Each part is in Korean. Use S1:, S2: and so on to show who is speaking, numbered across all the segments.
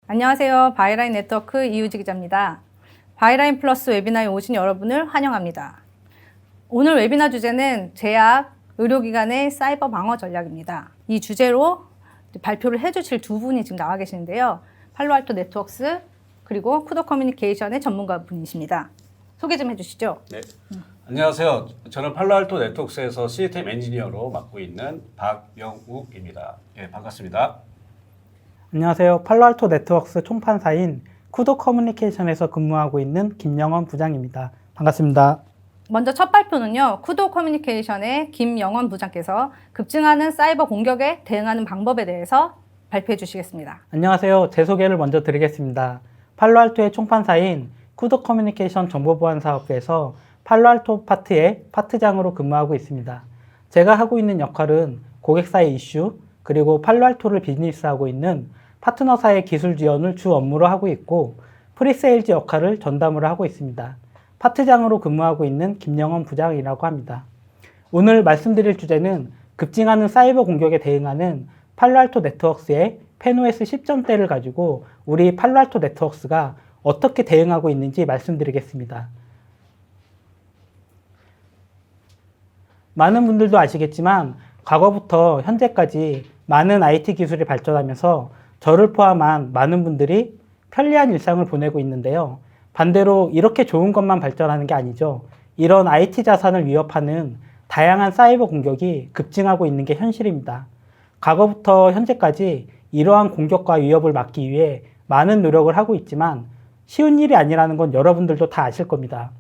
S1: 안녕하세요. 바이라인 네트워크 이유지 기자입니다. 바이라인 플러스 웨비나에 오신 여러분을 환영합니다. 오늘 웨비나 주제는 제약, 의료기관의 사이버 방어 전략입니다. 이 주제로 발표를 해주실 두 분이 지금 나와 계시는데요. 팔로알토 네트워크스 그리고 쿠도 커뮤니케이션의 전문가 분이십니다. 소개 좀 해주시죠.
S2: 네. 안녕하세요. 저는 팔로알토 네트워크스에서 시스템 엔지니어로 맡고 있는 박영욱입니다. 예, 반갑습니다.
S3: 안녕하세요. 팔로알토 네트워크스 총판사인 쿠도 커뮤니케이션에서 근무하고 있는 김영원 부장입니다. 반갑습니다.
S1: 먼저 첫 발표는요. 쿠도 커뮤니케이션의 김영원 부장께서 급증하는 사이버 공격에 대응하는 방법에 대해서 발표해 주시겠습니다.
S3: 안녕하세요. 제 소개를 먼저 드리겠습니다. 팔로알토의 총판사인 쿠도 커뮤니케이션 정보보안사업부에서 팔로알토 파트의 파트장으로 근무하고 있습니다. 제가 하고 있는 역할은 고객사의 이슈, 그리고 팔로알토를 비즈니스하고 있는 파트너사의 기술 지원을 주 업무로 하고 있고 프리세일즈 역할을 전담으로 하고 있습니다. 파트장으로 근무하고 있는 김영원 부장이라고 합니다. 오늘 말씀드릴 주제는 급증하는 사이버 공격에 대응하는 팔로알토 네트워크스의 펜OS 10점대를 가지고 우리 팔로알토 네트워크스가 어떻게 대응하고 있는지 말씀드리겠습니다. 많은 분들도 아시겠지만 과거부터 현재까지 많은 IT 기술이 발전하면서 저를 포함한 많은 분들이 편리한 일상을 보내고 있는데요. 반대로 이렇게 좋은 것만 발전하는 게 아니죠. 이런 IT 자산을 위협하는 다양한 사이버 공격이 급증하고 있는 게 현실입니다. 과거부터 현재까지 이러한 공격과 위협을 막기 위해 많은 노력을 하고 있지만 쉬운 일이 아니라는 건 여러분들도 다 아실 겁니다.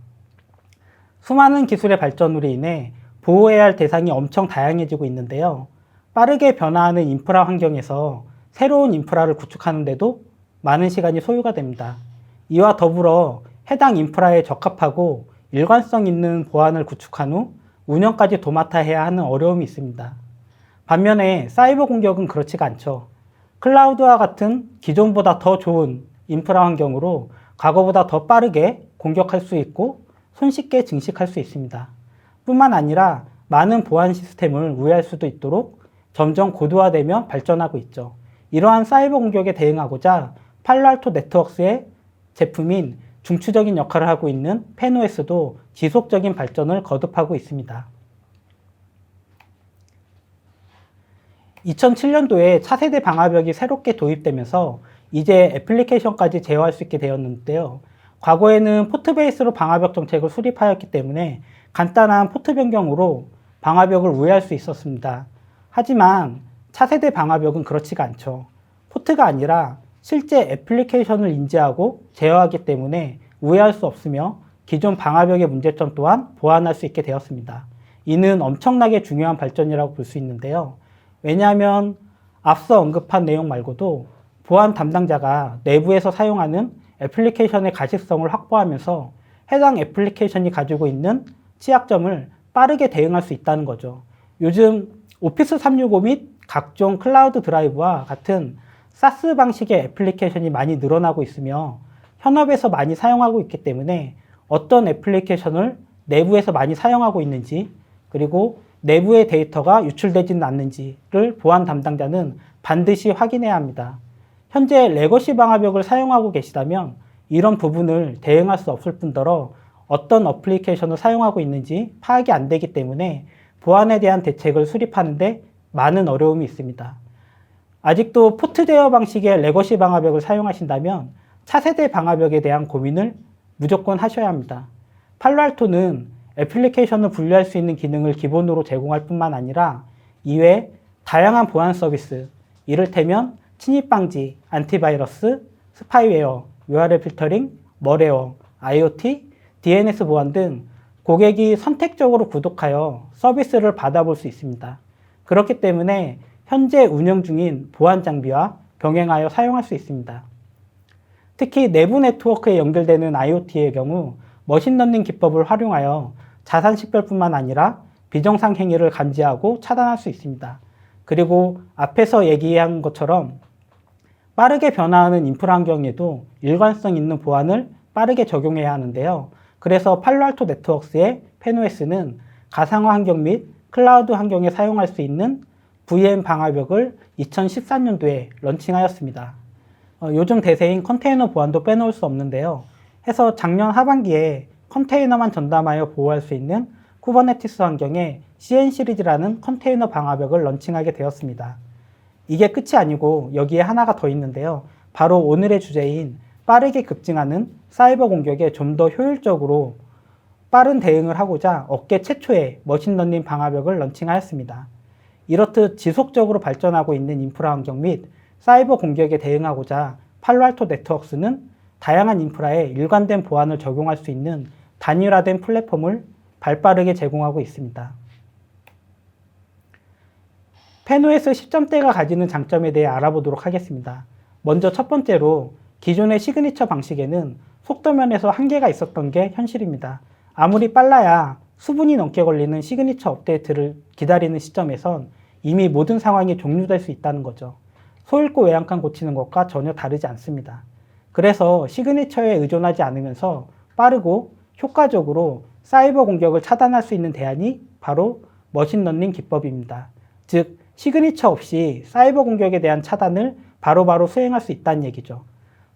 S3: 수많은 기술의 발전으로 인해 보호해야 할 대상이 엄청 다양해지고 있는데요. 빠르게 변화하는 인프라 환경에서 새로운 인프라를 구축하는데도 많은 시간이 소요가 됩니다. 이와 더불어 해당 인프라에 적합하고 일관성 있는 보안을 구축한 후 운영까지 도맡아 해야 하는 어려움이 있습니다. 반면에 사이버 공격은 그렇지가 않죠. 클라우드와 같은 기존보다 더 좋은 인프라 환경으로 과거보다 더 빠르게 공격할 수 있고 손쉽게 증식할 수 있습니다. 뿐만 아니라 많은 보안 시스템을 우회할 수도 있도록 점점 고도화되며 발전하고 있죠. 이러한 사이버 공격에 대응하고자 팔로알토 네트워크스의 제품인 중추적인 역할을 하고 있는 펜OS도 지속적인 발전을 거듭하고 있습니다. 2007년도에 차세대 방화벽이 새롭게 도입되면서 이제 애플리케이션까지 제어할 수 있게 되었는데요. 과거에는 포트 베이스로 방화벽 정책을 수립하였기 때문에 간단한 포트 변경으로 방화벽을 우회할 수 있었습니다. 하지만 차세대 방화벽은 그렇지가 않죠. 포트가 아니라 실제 애플리케이션을 인지하고 제어하기 때문에 우회할 수 없으며 기존 방화벽의 문제점 또한 보완할 수 있게 되었습니다. 이는 엄청나게 중요한 발전이라고 볼 수 있는데요. 왜냐하면 앞서 언급한 내용 말고도 보안 담당자가 내부에서 사용하는 애플리케이션의 가시성을 확보하면서 해당 애플리케이션이 가지고 있는 취약점을 빠르게 대응할 수 있다는 거죠. 요즘 오피스 365 및 각종 클라우드 드라이브와 같은 사스 방식의 애플리케이션이 많이 늘어나고 있으며 현업에서 많이 사용하고 있기 때문에 어떤 애플리케이션을 내부에서 많이 사용하고 있는지 그리고 내부의 데이터가 유출되지는 않는지를 보안 담당자는 반드시 확인해야 합니다. 현재 레거시 방화벽을 사용하고 계시다면 이런 부분을 대응할 수 없을 뿐더러 어떤 어플리케이션을 사용하고 있는지 파악이 안 되기 때문에 보안에 대한 대책을 수립하는데 많은 어려움이 있습니다. 아직도 포트 제어 방식의 레거시 방화벽을 사용하신다면 차세대 방화벽에 대한 고민을 무조건 하셔야 합니다. 팔로알토는 애플리케이션을 분리할 수 있는 기능을 기본으로 제공할 뿐만 아니라 이외에 다양한 보안 서비스, 이를테면 침입 방지, 안티바이러스, 스파이웨어, URL 필터링, 멀웨어, IoT, DNS 보안 등 고객이 선택적으로 구독하여 서비스를 받아볼 수 있습니다. 그렇기 때문에 현재 운영 중인 보안 장비와 병행하여 사용할 수 있습니다. 특히 내부 네트워크에 연결되는 IoT의 경우 머신러닝 기법을 활용하여 자산 식별뿐만 아니라 비정상 행위를 감지하고 차단할 수 있습니다. 그리고 앞에서 얘기한 것처럼 빠르게 변화하는 인프라 환경에도 일관성 있는 보안을 빠르게 적용해야 하는데요. 그래서 팔로알토 네트워크스의 펜OS는 가상화 환경 및 클라우드 환경에 사용할 수 있는 VM 방화벽을 2014년도에 런칭하였습니다. 요즘 대세인 컨테이너 보안도 빼놓을 수 없는데요. 해서 작년 하반기에 컨테이너만 전담하여 보호할 수 있는 쿠버네티스 환경에 CN 시리즈라는 컨테이너 방화벽을 런칭하게 되었습니다. 이게 끝이 아니고 여기에 하나가 더 있는데요. 바로 오늘의 주제인 빠르게 급증하는 사이버 공격에 좀 더 효율적으로 빠른 대응을 하고자 업계 최초의 머신러닝 방화벽을 런칭하였습니다. 이렇듯 지속적으로 발전하고 있는 인프라 환경 및 사이버 공격에 대응하고자 팔로알토 네트워크스는 다양한 인프라에 일관된 보안을 적용할 수 있는 단일화된 플랫폼을 발빠르게 제공하고 있습니다. 펜OS 10점대가 가지는 장점에 대해 알아보도록 하겠습니다. 먼저 첫 번째로 기존의 시그니처 방식에는 속도 면에서 한계가 있었던 게 현실입니다. 아무리 빨라야 수분이 넘게 걸리는 시그니처 업데이트를 기다리는 시점에선 이미 모든 상황이 종료될 수 있다는 거죠. 소잃고 외양간 고치는 것과 전혀 다르지 않습니다. 그래서 시그니처에 의존하지 않으면서 빠르고 효과적으로 사이버 공격을 차단할 수 있는 대안이 바로 머신러닝 기법입니다. 즉, 시그니처 없이 사이버 공격에 대한 차단을 바로바로 수행할 수 있다는 얘기죠.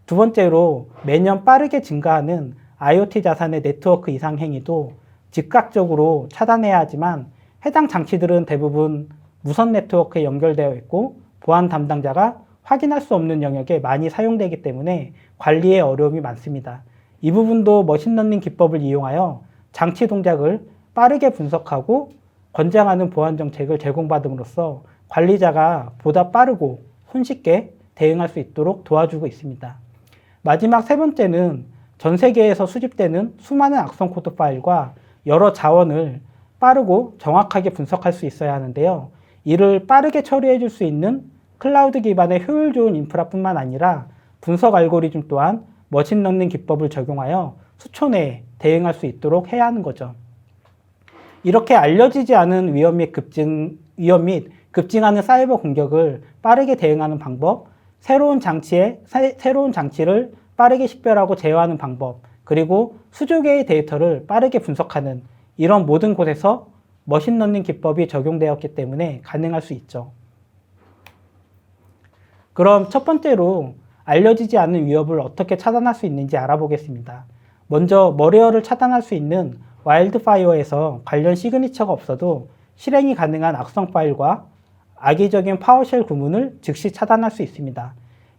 S3: 두 번째로 매년 빠르게 증가하는 IoT 자산의 네트워크 이상 행위도 즉각적으로 차단해야 하지만 해당 장치들은 대부분 무선 네트워크에 연결되어 있고 보안 담당자가 확인할 수 없는 영역에 많이 사용되기 때문에 관리에 어려움이 많습니다. 이 부분도 머신러닝 기법을 이용하여 장치 동작을 빠르게 분석하고 권장하는 보안 정책을 제공받음으로써 관리자가 보다 빠르고 손쉽게 대응할 수 있도록 도와주고 있습니다. 마지막 세 번째는 전 세계에서 수집되는 수많은 악성 코드 파일과 여러 자원을 빠르고 정확하게 분석할 수 있어야 하는데요. 이를 빠르게 처리해 줄 수 있는 클라우드 기반의 효율 좋은 인프라뿐만 아니라 분석 알고리즘 또한 머신러닝 기법을 적용하여 수초 내에 대응할 수 있도록 해야 하는 거죠. 이렇게 알려지지 않은 위험 및 급증하는 사이버 공격을 빠르게 대응하는 방법, 새로운 장치를 빠르게 식별하고 제어하는 방법, 그리고 수조 개의 데이터를 빠르게 분석하는 이런 모든 곳에서 머신러닝 기법이 적용되었기 때문에 가능할 수 있죠. 그럼 첫 번째로 알려지지 않은 위협을 어떻게 차단할 수 있는지 알아보겠습니다. 먼저 머리어를 차단할 수 있는 와일드파이어에서 관련 시그니처가 없어도 실행이 가능한 악성 파일과 악의적인 파워쉘 구문을 즉시 차단할 수 있습니다.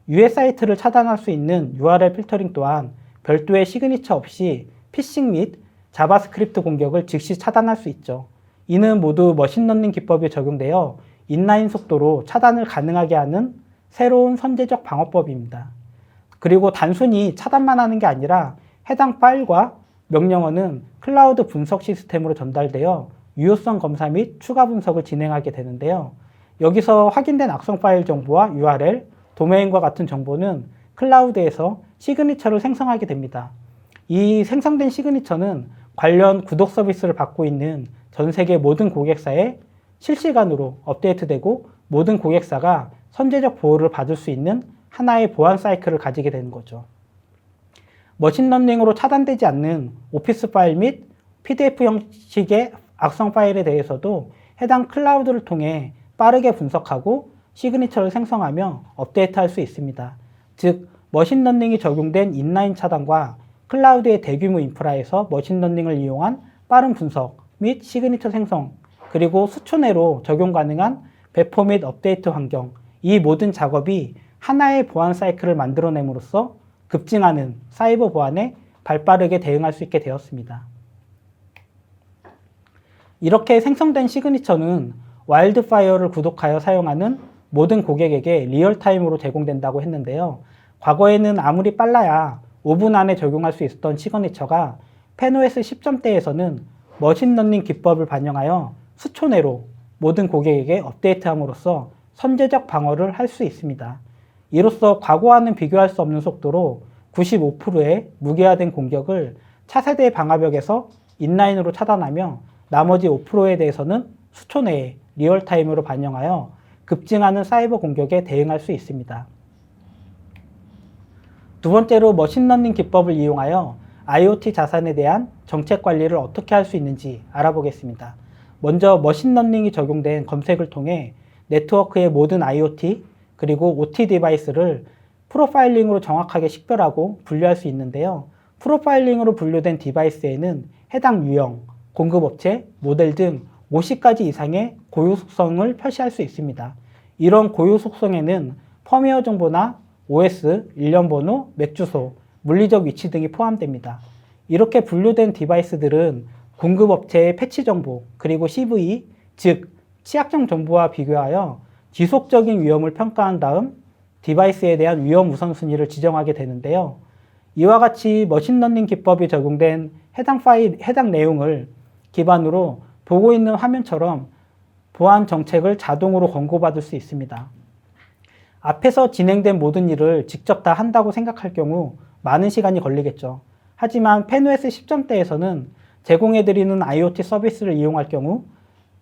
S3: 유해 사이트를 차단할 수 있는 URL 필터링 또한 별도의 시그니처 없이 피싱 및 자바스크립트 공격을 즉시 차단할 수 있죠. 이는 모두 머신러닝 기법이 적용되어 인라인 속도로 차단을 가능하게 하는 새로운 선제적 방어법입니다. 그리고 단순히 차단만 하는 게 아니라 해당 파일과 명령어는 클라우드 분석 시스템으로 전달되어 유효성 검사 및 추가 분석을 진행하게 되는데요. 여기서 확인된 악성 파일 정보와 URL, 도메인과 같은 정보는 클라우드에서 시그니처를 생성하게 됩니다. 이 생성된 시그니처는 관련 구독 서비스를 받고 있는 전 세계 모든 고객사에 실시간으로 업데이트되고 모든 고객사가 선제적 보호를 받을 수 있는 하나의 보안 사이클을 가지게 되는 거죠. 머신러닝으로 차단되지 않는 오피스 파일 및 PDF 형식의 악성 파일에 대해서도 해당 클라우드를 통해 빠르게 분석하고 시그니처를 생성하며 업데이트할 수 있습니다. 즉, 머신러닝이 적용된 인라인 차단과 클라우드의 대규모 인프라에서 머신러닝을 이용한 빠른 분석 및 시그니처 생성, 그리고 수초 내로 적용 가능한 배포 및 업데이트 환경, 이 모든 작업이 하나의 보안 사이클을 만들어냄으로써 급증하는 사이버 보안에 발빠르게 대응할 수 있게 되었습니다. 이렇게 생성된 시그니처는 와일드파이어를 구독하여 사용하는 모든 고객에게 리얼타임으로 제공된다고 했는데요. 과거에는 아무리 빨라야 5분 안에 적용할 수 있었던 시그니처가 펜OS 10점대에서는 머신러닝 기법을 반영하여 수초 내로 모든 고객에게 업데이트함으로써 선제적 방어를 할 수 있습니다. 이로써 과거와는 비교할 수 없는 속도로 95%의 무기화된 공격을 차세대 방화벽에서 인라인으로 차단하며 나머지 5%에 대해서는 수초 내에 리얼타임으로 반영하여 급증하는 사이버 공격에 대응할 수 있습니다. 두 번째로 머신러닝 기법을 이용하여 IoT 자산에 대한 정책 관리를 어떻게 할 수 있는지 알아보겠습니다. 먼저 머신러닝이 적용된 검색을 통해 네트워크의 모든 IoT 그리고 OT 디바이스를 프로파일링으로 정확하게 식별하고 분류할 수 있는데요. 프로파일링으로 분류된 디바이스에는 해당 유형, 공급업체, 모델 등 50가지 이상의 고유 속성을 표시할 수 있습니다. 이런 고유 속성에는 펌웨어 정보나 OS, 일련 번호, 맥 주소, 물리적 위치 등이 포함됩니다. 이렇게 분류된 디바이스들은 공급업체의 패치 정보, 그리고 CV, 즉 취약점 정보와 비교하여 지속적인 위험을 평가한 다음 디바이스에 대한 위험 우선순위를 지정하게 되는데요. 이와 같이 머신러닝 기법이 적용된 해당 내용을 기반으로 보고 있는 화면처럼 보안 정책을 자동으로 권고받을 수 있습니다. 앞에서 진행된 모든 일을 직접 다 한다고 생각할 경우 많은 시간이 걸리겠죠. 하지만 펜OS 10점대에서는 제공해드리는 IoT 서비스를 이용할 경우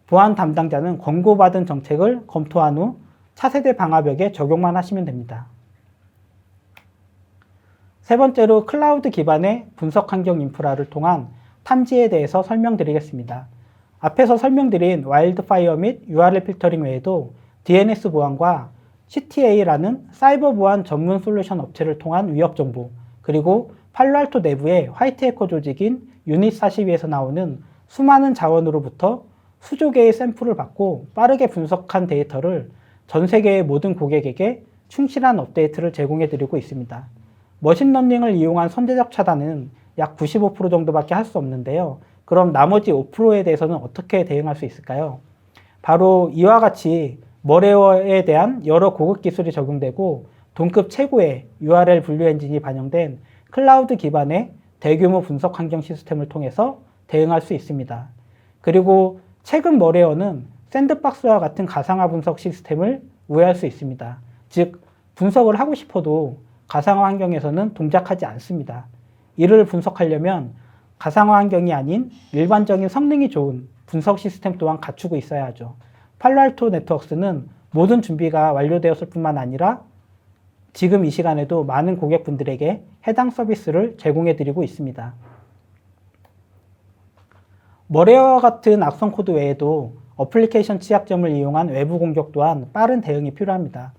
S3: 보안 담당자는 권고받은 정책을 검토한 후 차세대 방화벽에 적용만 하시면 됩니다. 세 번째로 클라우드 기반의 분석 환경 인프라를 통한 탐지에 대해서 설명드리겠습니다. 앞에서 설명드린 와일드파이어 및 URL 필터링 외에도 DNS 보안과 CTA라는 사이버 보안 전문 솔루션 업체를 통한 위협 정보, 그리고 팔로알토 내부의 화이트해커 조직인 유닛42에서 나오는 수많은 자원으로부터 수조 개의 샘플을 받고 빠르게 분석한 데이터를 전 세계의 모든 고객에게 충실한 업데이트를 제공해드리고 있습니다. 머신러닝을 이용한 선제적 차단은 약 95% 정도밖에 할 수 없는데요. 그럼 나머지 5%에 대해서는 어떻게 대응할 수 있을까요? 바로 이와 같이 머레어에 대한 여러 고급 기술이 적용되고 동급 최고의 URL 분류 엔진이 반영된 클라우드 기반의 대규모 분석 환경 시스템을 통해서 대응할 수 있습니다. 그리고 최근 머레어는 샌드박스와 같은 가상화 분석 시스템을 우회할 수 있습니다. 즉, 분석을 하고 싶어도 가상화 환경에서는 동작하지 않습니다. 이를 분석하려면 가상화 환경이 아닌 일반적인 성능이 좋은 분석 시스템 또한 갖추고 있어야 하죠. 팔로알토 네트워크스는 모든 준비가 완료되었을 뿐만 아니라 지금 이 시간에도 많은 고객분들에게 해당 서비스를 제공해드리고 있습니다. 머레어와 같은 악성 코드 외에도 어플리케이션 취약점을 이용한 외부 공격 또한 빠른 대응이 필요합니다.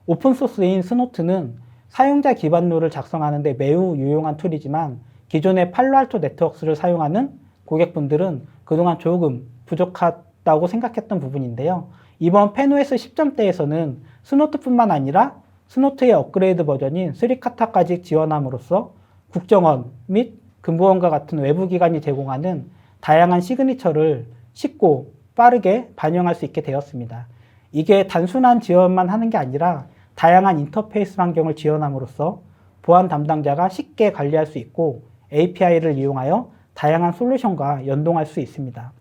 S3: 오픈소스인 스노트는 사용자 기반로를 작성하는 데 매우 유용한 툴이지만 기존의 팔로알토 네트워크스를 사용하는 고객분들은 그동안 조금 부족하다고 생각했던 부분인데요. 이번 펜OS 10점대에서는 스노트뿐만 아니라 스노트의 업그레이드 버전인 3카타까지 지원함으로써 국정원 및 금보원과 같은 외부 기관이 제공하는 다양한 시그니처를 쉽고 빠르게 반영할 수 있게 되었습니다. 이게 단순한 지원만 하는 게 아니라 다양한 인터페이스 환경을 지원함으로써 보안 담당자가 쉽게 관리할 수 있고 API를 이용하여 다양한 솔루션과 연동할 수 있습니다.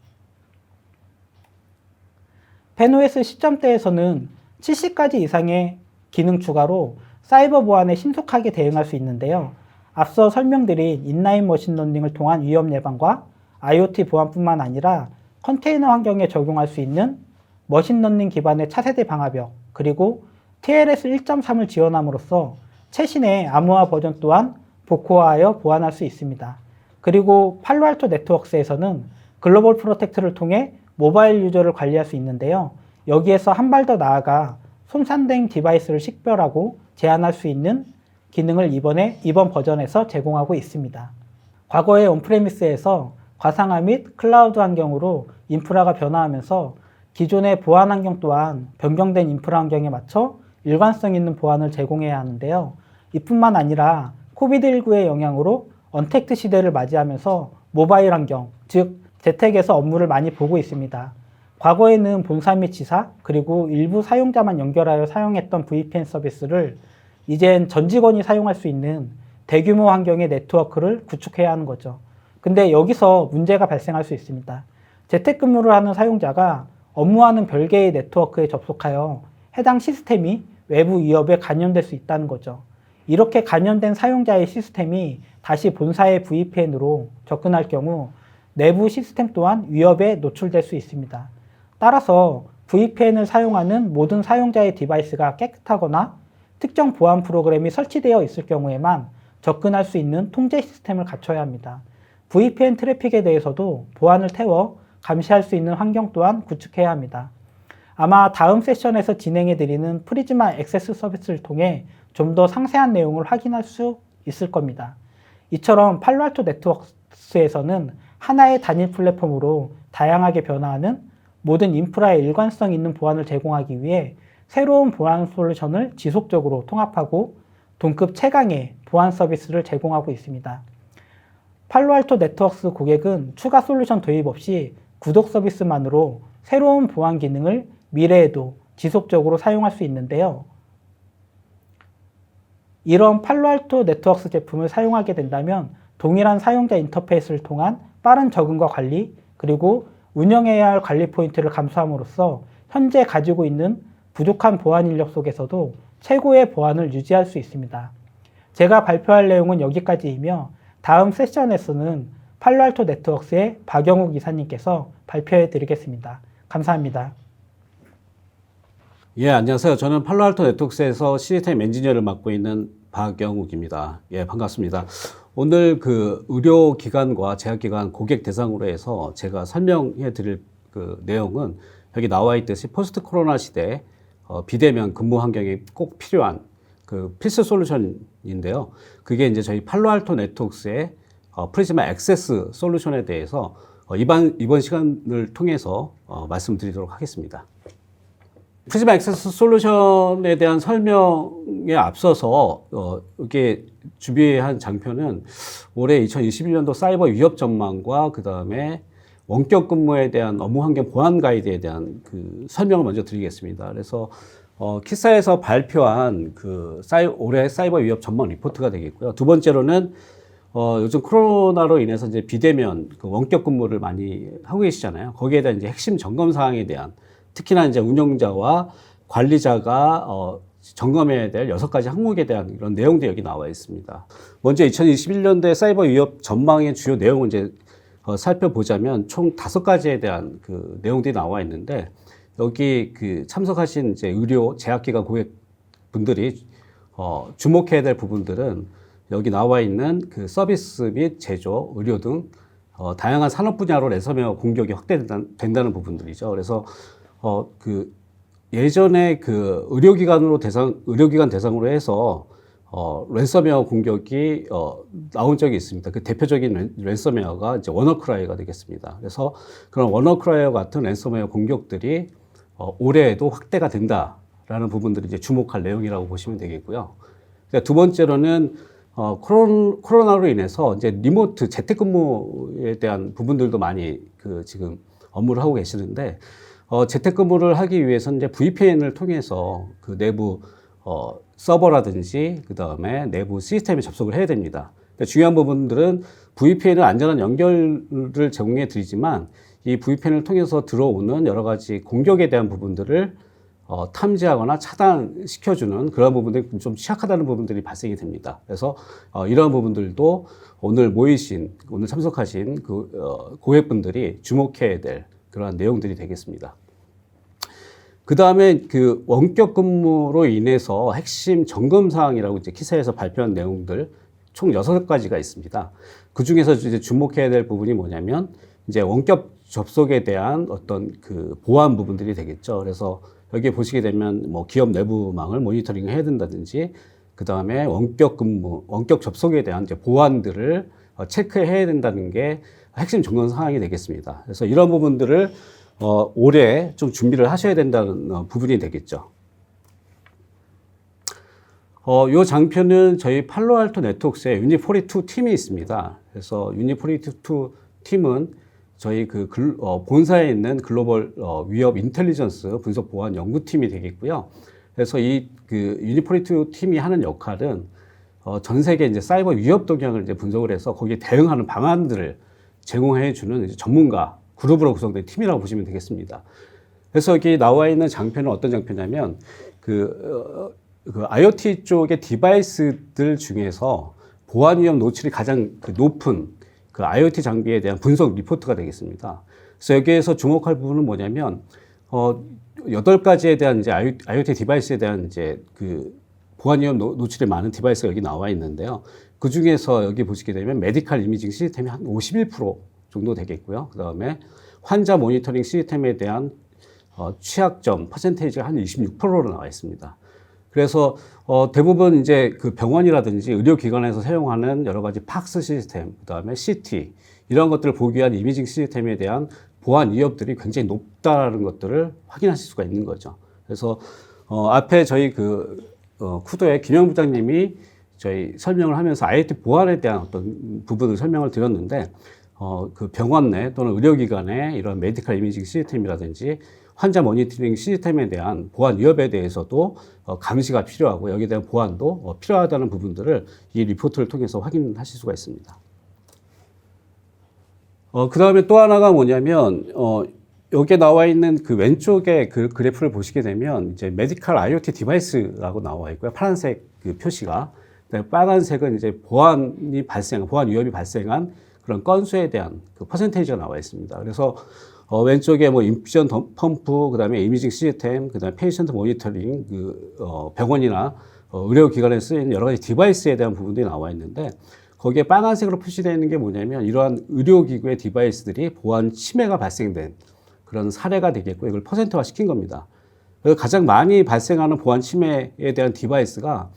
S3: 펜OS 10점대에서는 70가지 이상의 기능 추가로 사이버 보안에 신속하게 대응할 수 있는데요. 앞서 설명드린 인라인 머신러닝을 통한 위험 예방과 IoT 보안뿐만 아니라 컨테이너 환경에 적용할 수 있는 머신러닝 기반의 차세대 방화벽, 그리고 TLS 1.3을 지원함으로써 최신의 암호화 버전 또한 복호화하여 보완할 수 있습니다. 그리고 팔로알토 네트워크스에서는 글로벌 프로텍트를 통해 모바일 유저를 관리할 수 있는데요. 여기에서 한 발 더 나아가 손상된 디바이스를 식별하고 제한할 수 있는 기능을 이번 버전에서 제공하고 있습니다. 과거의 온프레미스에서 가상화 및 클라우드 환경으로 인프라가 변화하면서 기존의 보안 환경 또한 변경된 인프라 환경에 맞춰 일관성 있는 보안을 제공해야 하는데요. 이뿐만 아니라 코비드19의 영향으로 언택트 시대를 맞이하면서 모바일 환경, 즉 재택에서 업무를 많이 보고 있습니다. 과거에는 본사 및 지사, 그리고 일부 사용자만 연결하여 사용했던 VPN 서비스를 이젠 전 직원이 사용할 수 있는 대규모 환경의 네트워크를 구축해야 하는 거죠. 근데 여기서 문제가 발생할 수 있습니다. 재택근무를 하는 사용자가 업무하는 별개의 네트워크에 접속하여 해당 시스템이 외부 위협에 감염될 수 있다는 거죠. 이렇게 감염된 사용자의 시스템이 다시 본사의 VPN으로 접근할 경우 내부 시스템 또한 위협에 노출될 수 있습니다. 따라서 VPN을 사용하는 모든 사용자의 디바이스가 깨끗하거나 특정 보안 프로그램이 설치되어 있을 경우에만 접근할 수 있는 통제 시스템을 갖춰야 합니다. VPN 트래픽에 대해서도 보안을 태워 감시할 수 있는 환경 또한 구축해야 합니다. 아마 다음 세션에서 진행해드리는 프리즈마 액세스 서비스를 통해 좀 더 상세한 내용을 확인할 수 있을 겁니다. 이처럼 팔로알토 네트워크스에서는 하나의 단일 플랫폼으로 다양하게 변화하는 모든 인프라의 일관성 있는 보안을 제공하기 위해 새로운 보안 솔루션을 지속적으로 통합하고 동급 최강의 보안 서비스를 제공하고 있습니다. 팔로알토 네트워크스 고객은 추가 솔루션 도입 없이 구독 서비스만으로 새로운 보안 기능을 미래에도 지속적으로 사용할 수 있는데요. 이런 팔로알토 네트워크스 제품을 사용하게 된다면 동일한 사용자 인터페이스를 통한 빠른 적응과 관리, 그리고 운영해야 할 관리 포인트를 감수함으로써 현재 가지고 있는 부족한 보안 인력 속에서도 최고의 보안을 유지할 수 있습니다. 제가 발표할 내용은 여기까지이며 다음 세션에서는 팔로알토 네트워크스의 박영욱 이사님께서 발표해 드리겠습니다. 감사합니다.
S2: 예, 안녕하세요. 저는 팔로알토 네트워크스에서 시스템 엔지니어를 맡고 있는 박영욱입니다. 예, 반갑습니다. 오늘 그 의료기관과 제약기관 고객 대상으로 해서 제가 설명해 드릴 그 내용은 여기 나와 있듯이 포스트 코로나 시대 비대면 근무 환경에 꼭 필요한 그 필수 솔루션인데요. 그게 이제 저희 팔로알토 네트워크스의 프리즈마 액세스 솔루션에 대해서 이번 시간을 통해서 말씀드리도록 하겠습니다. 프리즈마 액세스 솔루션에 대한 설명에 앞서서 이렇게 준비한 장표는 올해 2021년도 사이버 위협 전망과 그 다음에 원격 근무에 대한 업무 환경 보안 가이드에 대한 그 설명을 먼저 드리겠습니다. 그래서 키사에서 발표한 그 올해 사이버 위협 전망 리포트가 되겠고요. 두 번째로는 요즘 코로나로 인해서 이제 비대면 그 원격 근무를 많이 하고 계시잖아요. 거기에 대한 이제 핵심 점검 사항에 대한, 특히나 이제 운영자와 관리자가 점검해야 될 6가지 항목에 대한 이런 내용도 여기 나와 있습니다. 먼저 2021년도에 사이버 위협 전망의 주요 내용을 이제 살펴보자면 총 5가지에 대한 그 내용들이 나와 있는데, 여기 그 참석하신 이제 의료 제약기관 고객분들이 주목해야 될 부분들은 여기 나와 있는 그 서비스 및 제조, 의료 등 다양한 산업 분야로 랜섬웨어 공격이 확대된다는 부분들이죠. 그래서 그 예전에 그 의료기관 대상으로 해서 랜섬웨어 공격이 나온 적이 있습니다. 그 대표적인 랜섬웨어가 이제 워너크라이가 되겠습니다. 그래서 그런 워너크라이와 같은 랜섬웨어 공격들이 올해에도 확대가 된다라는 부분들이 이제 주목할 내용이라고 보시면 되겠고요. 두 번째로는 코로나로 인해서 이제 리모트 재택근무에 대한 부분들도 많이 그 지금 업무를 하고 계시는데, 재택근무를 하기 위해서는 이제 VPN을 통해서 그 내부 서버라든지 그 다음에 내부 시스템에 접속을 해야 됩니다. 중요한 부분들은 VPN은 안전한 연결을 제공해 드리지만, 이 VPN을 통해서 들어오는 여러 가지 공격에 대한 부분들을 탐지하거나 차단시켜주는 그런 부분들이 좀 취약하다는 부분들이 발생이 됩니다. 그래서 이러한 부분들도 오늘 참석하신 그 고객분들이 주목해야 될 그러한 내용들이 되겠습니다. 그 다음에 그 원격 근무로 인해서 핵심 점검 사항이라고 이제 키사에서 발표한 내용들 총 6가지가 있습니다. 그 중에서 이제 주목해야 될 부분이 뭐냐면, 이제 원격 접속에 대한 어떤 그 보안 부분들이 되겠죠. 그래서 여기 보시게 되면 뭐 기업 내부망을 모니터링 해야 된다든지, 그 다음에 원격 접속에 대한 이제 보안들을 체크해야 된다는 게 핵심 점검 사항이 되겠습니다. 그래서 이런 부분들을 올해 좀 준비를 하셔야 된다는 부분이 되겠죠. 요 장표는 저희 팔로알토 네트워크스에 유닛42 팀이 있습니다. 그래서 유닛42 팀은 저희 그 본사에 있는 글로벌 위협 인텔리전스 분석 보안 연구팀이 되겠고요. 그래서 이 그 유닛42 팀이 하는 역할은 전 세계 이제 사이버 위협 동향을 이제 분석을 해서 거기에 대응하는 방안들을 제공해 주는 전문가 그룹으로 구성된 팀이라고 보시면 되겠습니다. 그래서 여기 나와 있는 장표는 어떤 장표냐면, 그 IoT 쪽의 디바이스들 중에서 보안 위험 노출이 가장 높은 그 IoT 장비에 대한 분석 리포트가 되겠습니다. 그래서 여기에서 주목할 부분은 뭐냐면, 8가지에 대한 이제 IoT 디바이스에 대한 이제 그 보안 위험 노출이 많은 디바이스가 여기 나와 있는데요. 그 중에서 여기 보시게 되면 메디컬 이미징 시스템이 한 51% 정도 되겠고요. 그 다음에 환자 모니터링 시스템에 대한 취약점 퍼센테이지가 한 26%로 나와 있습니다. 그래서 대부분 이제 그 병원이라든지 의료기관에서 사용하는 여러 가지 팍스 시스템, 그다음에 CT 이런 것들을 보기 위한 이미징 시스템에 대한 보안 위협들이 굉장히 높다는 것들을 확인하실 수가 있는 거죠. 그래서 앞에 저희 쿠도의 김영 부장님이 저희 설명을 하면서 IoT 보안에 대한 어떤 부분을 설명을 드렸는데 그 병원 내 또는 의료기관 내 이런 메디컬 이미징 시스템이라든지 환자 모니터링 시스템에 대한 보안 위협에 대해서도 감시가 필요하고 여기에 대한 보안도 필요하다는 부분들을 이 리포트를 통해서 확인하실 수가 있습니다. 그 다음에 또 하나가 뭐냐면 여기에 나와 있는 그 왼쪽에 그 그래프를 보시게 되면 이제 메디컬 IoT 디바이스라고 나와 있고요. 파란색 그 표시가. 빨간색은 이제 보안 위협이 발생한 그런 건수에 대한 그 퍼센테이지가 나와 있습니다. 그래서 왼쪽에 뭐 인퓨전 펌프, 그다음에 이미징 시스템, 그다음에 페이션트 모니터링, 병원이나 의료기관에 쓰이는 여러 가지 디바이스에 대한 부분들이 나와 있는데 거기에 빨간색으로 표시되어 있는 게 뭐냐면 이러한 의료기구의 디바이스들이 보안 침해가 발생된 그런 사례가 되겠고 이걸 퍼센트화 시킨 겁니다. 그래서 가장 많이 발생하는 보안 침해에 대한 디바이스가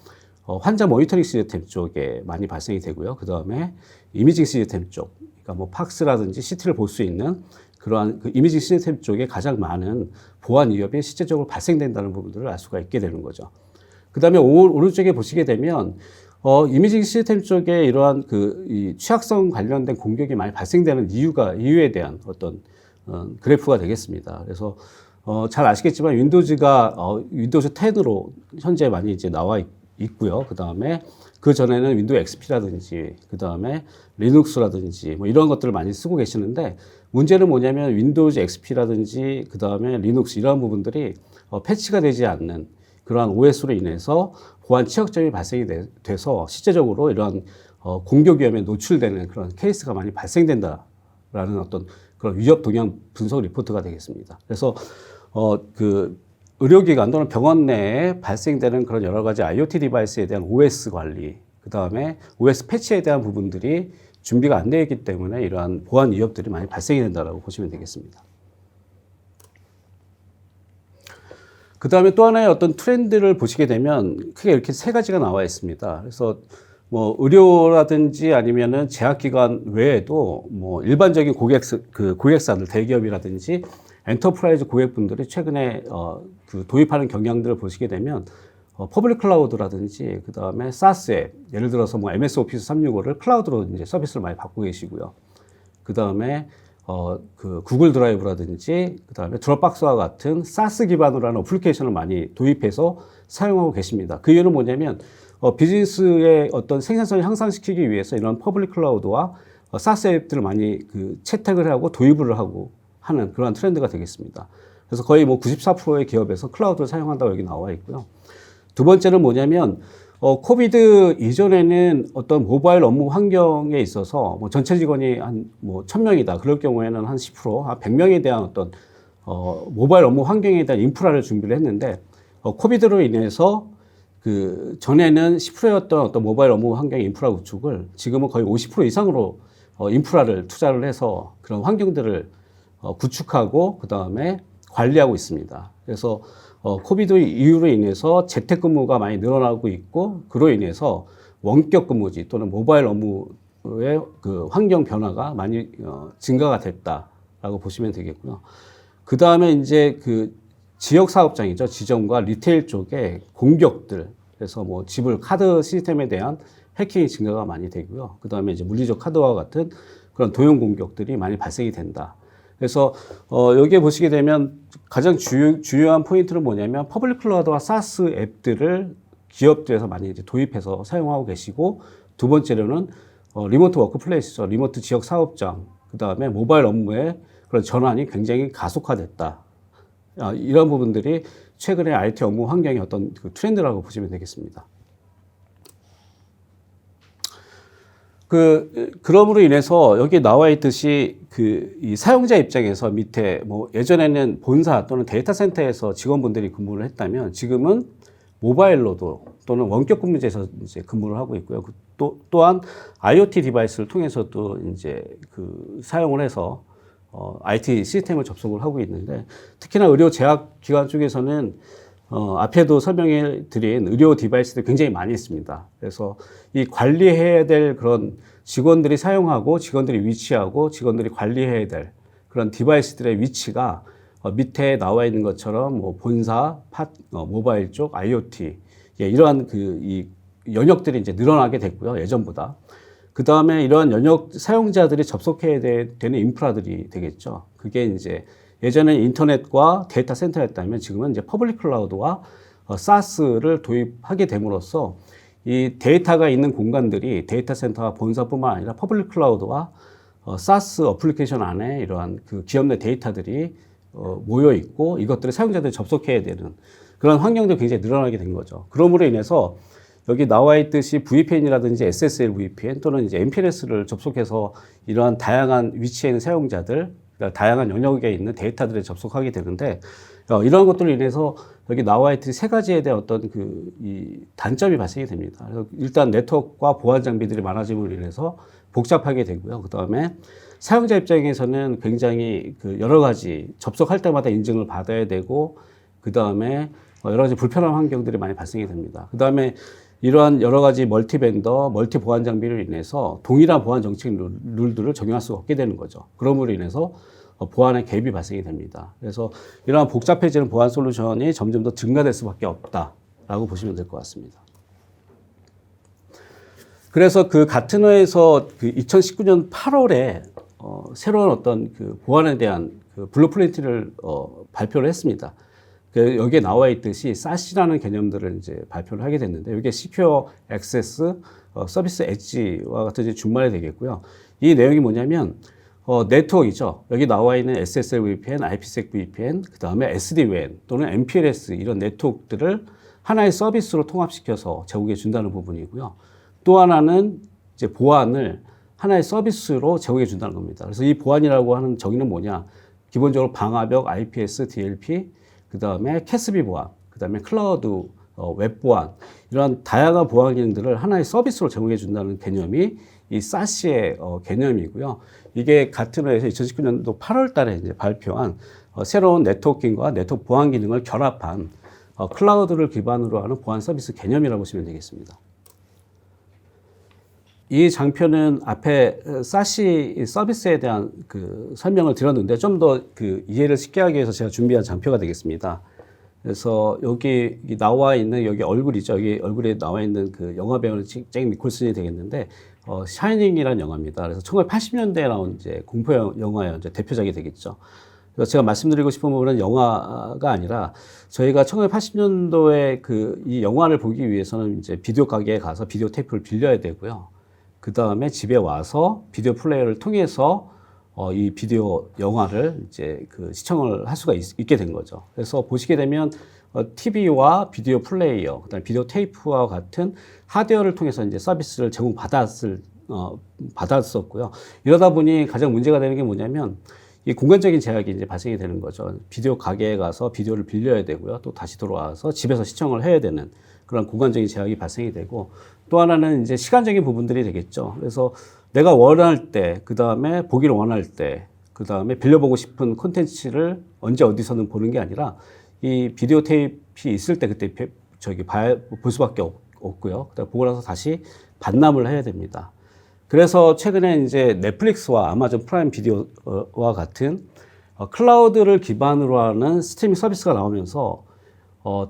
S2: 환자 모니터링 시스템 쪽에 많이 발생이 되고요. 그 다음에 이미징 시스템 쪽, 그러니까 뭐 팍스라든지 CT를 볼 수 있는 그러한 그 이미징 시스템 쪽에 가장 많은 보안 위협이 실제적으로 발생된다는 부분들을 알 수가 있게 되는 거죠. 그 다음에 오른쪽에 보시게 되면 이미징 시스템 쪽에 이러한 이 취약성 관련된 공격이 많이 발생되는 이유에 대한 어떤 그래프가 되겠습니다. 그래서 잘 아시겠지만 윈도우즈가 윈도우즈 10으로 현재 많이 이제 나와 있고요. 그 다음에 그 전에는 윈도우 XP라든지 그 다음에 리눅스라든지 뭐 이런 것들을 많이 쓰고 계시는데 문제는 뭐냐면 윈도우즈 XP라든지 그 다음에 리눅스 이런 부분들이 패치가 되지 않는 그러한 OS로 인해서 보안 취약점이 발생이 돼서 실제적으로 이러한 공격 위험에 노출되는 그런 케이스가 많이 발생된다라는 어떤 그런 위협 동향 분석 리포트가 되겠습니다. 그래서 의료기관 또는 병원 내에 발생되는 그런 여러 가지 IoT 디바이스에 대한 OS 관리, 그 다음에 OS 패치에 대한 부분들이 준비가 안 되어 있기 때문에 이러한 보안 위협들이 많이 발생이 된다고 보시면 되겠습니다. 그 다음에 또 하나의 어떤 트렌드를 보시게 되면 크게 이렇게 세 가지가 나와 있습니다. 그래서 뭐 의료라든지 아니면은 제약기관 외에도 뭐 일반적인 고객사들, 대기업이라든지 엔터프라이즈 고객분들이 최근에 도입하는 경향들을 보시게 되면 퍼블릭 클라우드라든지 그 다음에 사스 앱, 예를 들어서 뭐 MS 오피스 365를 클라우드로 이제 서비스를 많이 받고 계시고요. 그 다음에 구글 드라이브라든지 그 다음에 드롭박스와 같은 사스 기반으로 하는 어플리케이션을 많이 도입해서 사용하고 계십니다. 그 이유는 뭐냐면 비즈니스의 어떤 생산성을 향상시키기 위해서 이런 퍼블릭 클라우드와 사스 앱들을 많이 채택을 하고 도입을 하고 하는 그런 트렌드가 되겠습니다. 그래서 거의 뭐 94%의 기업에서 클라우드를 사용한다고 여기 나와 있고요. 두 번째는 뭐냐면 코비드 이전에는 어떤 모바일 업무 환경에 있어서 뭐 전체 직원이 한 뭐 1000명이다. 그럴 경우에는 한 10%, 한 100명에 대한 어떤 모바일 업무 환경에 대한 인프라를 준비를 했는데 코비드로 인해서 전에는 10%였던 어떤 모바일 업무 환경 인프라 구축을 지금은 거의 50% 이상으로 인프라를 투자를 해서 그런 환경들을 구축하고 그 다음에 관리하고 있습니다. 그래서 코비드 이후로 인해서 재택근무가 많이 늘어나고 있고 그로 인해서 원격 근무지 또는 모바일 업무의 환경 변화가 많이 증가가 됐다라고 보시면 되겠고요. 그 다음에 이제 지역 사업장이죠. 지점과 리테일 쪽에 공격들, 그래서 뭐 지불 카드 시스템에 대한 해킹이 증가가 많이 되고요. 그 다음에 이제 물리적 카드와 같은 그런 도용 공격들이 많이 발생이 된다. 그래서 여기에 보시게 되면 가장 주요한 포인트는 뭐냐면 퍼블릭 클라우드와 사스 앱들을 기업들에서 많이 이제 도입해서 사용하고 계시고 두 번째로는 리모트 워크플레이스죠. 리모트 지역 사업장, 그 다음에 모바일 업무의 그런 전환이 굉장히 가속화됐다. 이런 부분들이 최근에 IT 업무 환경의 어떤 트렌드라고 보시면 되겠습니다. 그럼으로 인해서 여기 나와 있듯이 이 사용자 입장에서 밑에 뭐 예전에는 본사 또는 데이터 센터에서 직원분들이 근무를 했다면 지금은 모바일로도 또는 원격 근무제에서 이제 근무를 하고 있고요. 또한 IoT 디바이스를 통해서도 이제 사용을 해서 IT 시스템을 접속을 하고 있는데 특히나 의료 제약기관 쪽에서는 앞에도 설명해 드린 의료 디바이스들 굉장히 많이 있습니다. 그래서 이 관리해야 될 그런 직원들이 사용하고 직원들이 위치하고 직원들이 관리해야 될 그런 디바이스들의 위치가 밑에 나와 있는 것처럼 뭐 본사, 모바일 쪽, IoT 이러한 이 영역들이 이제 늘어나게 됐고요. 예전보다. 그 다음에 이러한 영역 사용자들이 접속해야 되는 인프라들이 되겠죠. 그게 이제 예전에 인터넷과 데이터 센터였다면 지금은 이제 퍼블릭 클라우드와 SaaS를 도입하게 됨으로써 이 데이터가 있는 공간들이 데이터 센터와 본사뿐만 아니라 퍼블릭 클라우드와 SaaS 어플리케이션 안에 이러한 그 기업 내 데이터들이 모여 있고 이것들을 사용자들이 접속해야 되는 그런 환경들이 굉장히 늘어나게 된 거죠. 그러므로 인해서 여기 나와 있듯이 VPN이라든지 SSL VPN 또는 이제 MPLS를 접속해서 이러한 다양한 위치에 있는 사용자들, 그러니까 다양한 영역에 있는 데이터들에 접속하게 되는데 이러한 것들로 인해서 여기 나와 있듯이 세 가지에 대한 어떤 이 단점이 발생이 됩니다. 그래서 일단 네트워크와 보안 장비들이 많아짐으로 인해서 복잡하게 되고요. 그 다음에 사용자 입장에서는 굉장히 여러 가지 접속할 때마다 인증을 받아야 되고 그 다음에 여러 가지 불편한 환경들이 많이 발생이 됩니다. 그 다음에 이러한 여러 가지 멀티 벤더, 멀티 보안 장비로 인해서 동일한 보안 정책 룰들을 적용할 수가 없게 되는 거죠. 그러므로 인해서 보안의 갭이 발생이 됩니다. 그래서 이러한 복잡해지는 보안 솔루션이 점점 더 증가될 수밖에 없다라고 보시면 될 것 같습니다. 그래서 그 가트너에서 2019년 8월에 새로운 어떤 보안에 대한 블루프린트를 발표를 했습니다. 여기에 나와 있듯이 SAS라는 개념들을 이제 발표를 하게 됐는데, 이게 Secure Access Service Edge와 같은 준말이 되겠고요. 이 내용이 뭐냐면, 네트워크이죠. 여기 나와 있는 SSL VPN, IPsec VPN, 그 다음에 SD-WAN 또는 MPLS 이런 네트워크들을 하나의 서비스로 통합시켜서 제공해 준다는 부분이고요. 또 하나는 이제 보안을 하나의 서비스로 제공해 준다는 겁니다. 그래서 이 보안이라고 하는 정의는 뭐냐? 기본적으로 방화벽, IPS, DLP, 그 다음에 CASB 보안, 그 다음에 클라우드 웹 보안, 이런 다양한 보안 기능들을 하나의 서비스로 제공해 준다는 개념이 이 SAS의 개념이고요. 이게 가트너에서 2019년도 8월 달에 이제 발표한 새로운 네트워킹과 네트워크 보안 기능을 결합한 클라우드를 기반으로 하는 보안 서비스 개념이라고 보시면 되겠습니다. 이 장표는 앞에 SASE 서비스에 대한 설명을 드렸는데 좀 더 이해를 쉽게 하기 위해서 제가 준비한 장표가 되겠습니다. 그래서 여기 나와 있는 여기 얼굴이죠. 여기 얼굴에 나와 있는 영화 배우는 잭 니콜슨이 되겠는데, 샤이닝이라는 영화입니다. 그래서 1980년대에 나온 이제 공포 영화의 이제 대표작이 되겠죠. 그래서 제가 말씀드리고 싶은 부분은 영화가 아니라 저희가 1980년도에 이 영화를 보기 위해서는 이제 비디오 가게에 가서 비디오 테이프를 빌려야 되고요. 그 다음에 집에 와서 비디오 플레이어를 통해서 이 비디오 영화를 이제 시청을 할 수가 있게 된 거죠. 그래서 보시게 되면 TV와 비디오 플레이어, 그다음에 비디오 테이프와 같은 하드웨어를 통해서 이제 서비스를 받았었고요. 이러다 보니 가장 문제가 되는 게 뭐냐면 이 공간적인 제약이 이제 발생이 되는 거죠. 비디오 가게에 가서 비디오를 빌려야 되고요. 또 다시 돌아와서 집에서 시청을 해야 되는 그런 공간적인 제약이 발생이 되고, 또 하나는 이제 시간적인 부분들이 되겠죠. 그래서 내가 원할 때, 그 다음에 보기를 원할 때, 그 다음에 빌려보고 싶은 콘텐츠를 언제 어디서는 보는 게 아니라 이 비디오 테이프가 있을 때 그때 볼 수밖에 없고요. 그다음에 보고 나서 다시 반납을 해야 됩니다. 그래서 최근에 이제 넷플릭스와 아마존 프라임 비디오와 같은 클라우드를 기반으로 하는 스트리밍 서비스가 나오면서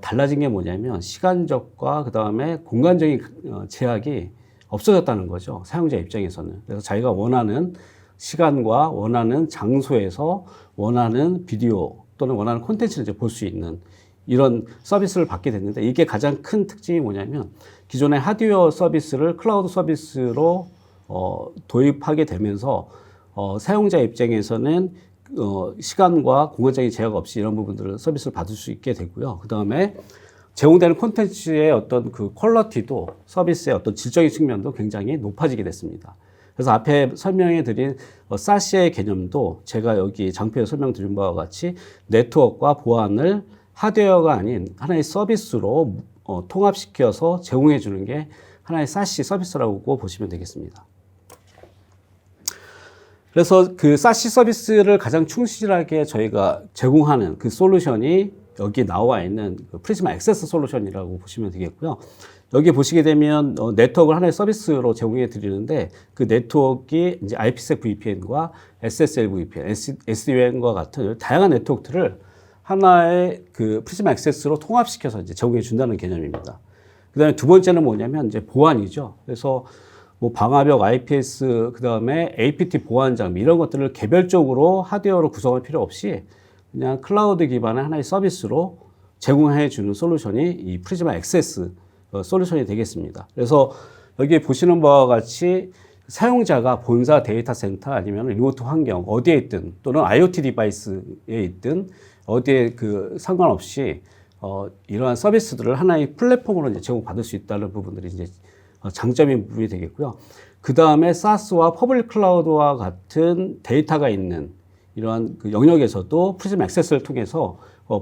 S2: 달라진 게 뭐냐면 시간적과 그 다음에 공간적인 제약이 없어졌다는 거죠. 사용자 입장에서는. 그래서 자기가 원하는 시간과 원하는 장소에서 원하는 비디오 또는 원하는 콘텐츠를 이제 볼 수 있는 이런 서비스를 받게 됐는데, 이게 가장 큰 특징이 뭐냐면 기존의 하드웨어 서비스를 클라우드 서비스로 도입하게 되면서 사용자 입장에서는 시간과 공간적인 제약 없이 이런 부분들을 서비스를 받을 수 있게 되고요. 그 다음에 제공되는 콘텐츠의 어떤 퀄리티도 서비스의 어떤 질적인 측면도 굉장히 높아지게 됐습니다. 그래서 앞에 설명해 드린 SAS의 개념도 제가 여기 장표에 설명드린 바와 같이 네트워크와 보안을 하드웨어가 아닌 하나의 서비스로 통합시켜서 제공해 주는 게 하나의 SASE 서비스라고 보시면 되겠습니다. 그래서 그 사시 서비스를 가장 충실하게 저희가 제공하는 그 솔루션이 여기 나와 있는 그 프리즈마 액세스 솔루션이라고 보시면 되겠고요. 여기 보시게 되면 네트워크를 하나의 서비스로 제공해 드리는데 그 네트워크가 이제 IPsec VPN과 SSL VPN, SD-WAN과 같은 다양한 네트워크들을 하나의 그 프리즈마 액세스로 통합시켜서 이제 제공해 준다는 개념입니다. 그다음에 두 번째는 뭐냐면 이제 보안이죠. 그래서 뭐 방화벽, IPS, 그다음에 APT 보안 장비 이런 것들을 개별적으로 하드웨어로 구성할 필요 없이 그냥 클라우드 기반의 하나의 서비스로 제공해 주는 솔루션이 이 프리즈마 액세스 솔루션이 되겠습니다. 그래서 여기 보시는 바와 같이 사용자가 본사 데이터 센터 아니면 리모트 환경 어디에 있든 또는 IoT 디바이스에 있든 어디에 그 상관없이 이러한 서비스들을 하나의 플랫폼으로 이제 제공받을 수 있다는 부분들이 이제 장점인 부분이 되겠고요. 그 다음에 SaaS와 퍼블릭 클라우드와 같은 데이터가 있는 이러한 그 영역에서도 프리즘 액세스를 통해서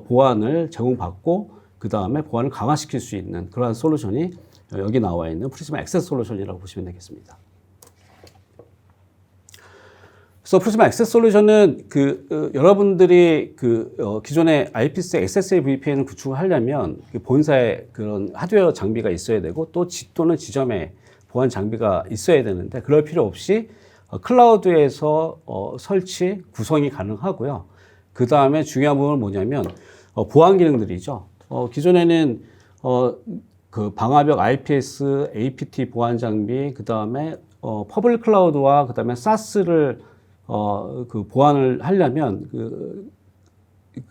S2: 보안을 제공받고 그 다음에 보안을 강화시킬 수 있는 그러한 솔루션이 여기 나와 있는 프리즘 액세스 솔루션이라고 보시면 되겠습니다. 그래서 프리즈마 액세스 솔루션은 여러분들이 기존의 IPsec SSL VPN을 구축하려면 그 본사에 그런 하드웨어 장비가 있어야 되고 또는 지점에 보안 장비가 있어야 되는데 그럴 필요 없이 클라우드에서 설치 구성이 가능하고요. 그 다음에 중요한 부분은 뭐냐면 보안 기능들이죠. 기존에는 그 방화벽 IPS, APT 보안 장비, 그 다음에 퍼블릭 클라우드와 그 다음에 SaaS를 그 보안을 하려면 그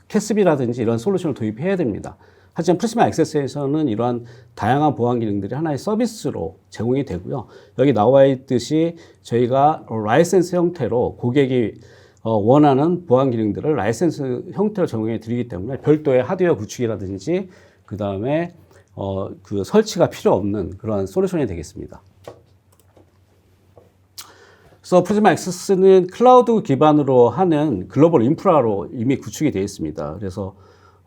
S2: 캐스비라든지 이런 솔루션을 도입해야 됩니다. 하지만 프리즈마 액세스에서는 이러한 다양한 보안 기능들이 하나의 서비스로 제공이 되고요. 여기 나와 있듯이 저희가 라이센스 형태로 고객이 원하는 보안 기능들을 라이센스 형태로 제공해 드리기 때문에 별도의 하드웨어 구축이라든지 그 다음에 그 설치가 필요 없는 그러한 솔루션이 되겠습니다. 그래서 프리즈마 액세스는 클라우드 기반으로 하는 글로벌 인프라로 이미 구축이 되어 있습니다. 그래서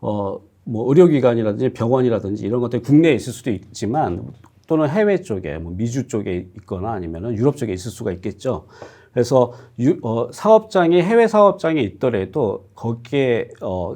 S2: 뭐 의료기관이라든지 병원이라든지 이런 것들이 국내에 있을 수도 있지만 또는 해외 쪽에 뭐 미주 쪽에 있거나 아니면 유럽 쪽에 있을 수가 있겠죠. 그래서 사업장이 해외 사업장이 있더라도 거기에